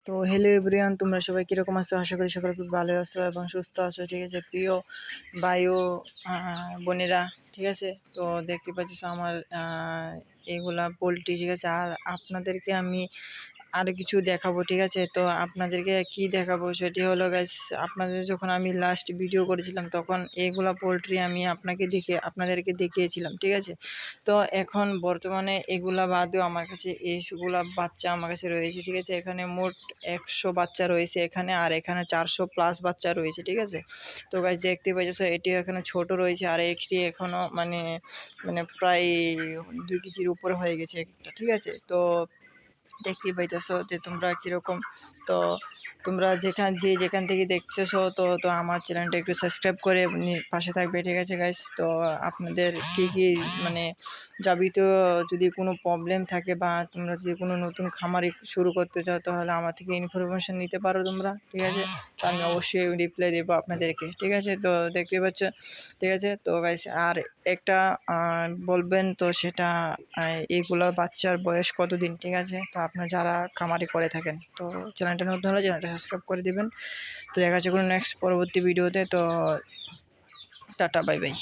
তো hello everyone, তোমরা সবাই কীরকম আছো? আশা করি সকলে খুব ভালো আছো এবং সুস্থ আছো। ঠিক আছে প্রিয় বায়ু বোনেরা, ঠিক আছে। তো দেখতে পাচ্ছ আমার এগুলা পোলট্রি, ঠিক আছে। আর আপনাদেরকে আমি আরও কিছু দেখাবো, ঠিক আছে। তো আপনাদেরকে কি দেখাবো সেটি হলো গাইস, আপনাদের যখন আমি লাস্ট ভিডিও করেছিলাম তখন এইগুলা পোলট্রি আমি আপনাদেরকে দেখিয়েছিলাম, ঠিক আছে। তো এখন বর্তমানে এগুলা বাদেও আমার কাছে এইগুলা বাচ্চা আমার কাছে রয়েছে, ঠিক আছে। এখানে মোট 100 বাচ্চা রয়েছে এখানে, আর এখানে 400+ বাচ্চা রয়েছে, ঠিক আছে। তো গাইস দেখতে পাচ্ছ এটি এখানে ছোট রয়েছে, আর একটি এখনও মানে মানে প্রায় 2 কেজির উপরে হয়ে গেছে একটা, ঠিক আছে। তো দেখতেই পাইতেছো যে তোমরা কীরকম। তো তোমরা যেখান থেকে দেখতেছো তো তো আমার চ্যানেলটা একটু সাবস্ক্রাইব করে পাশে থাকবে, ঠিক আছে গাইস। তো আপনাদের কী মানে যাবতীয় যদি কোনো প্রবলেম থাকে বা তোমরা যদি কোনো নতুন খামারি শুরু করতে চাও তাহলে আমার থেকে ইনফরমেশান নিতে পারো তোমরা, ঠিক আছে। তো আমি অবশ্যই রিপ্লাই দেবো আপনাদেরকে, ঠিক আছে। তো দেখতে পাচ্ছ, ঠিক আছে। তো গাইস আর একটা বলবেন তো সেটা এইগুলোর বাচ্চার বয়স কতদিন, ঠিক আছে। তো আপনারা যারা খামারি করে থাকেন তো চ্যানেলটা নতুন হলে চ্যানেলটা সাবস্ক্রাইব করে দিবেন। তো দেখা যাচ্ছে কোনো নেক্সট পরবর্তী ভিডিওতে। তো টাটা, বাই বাই।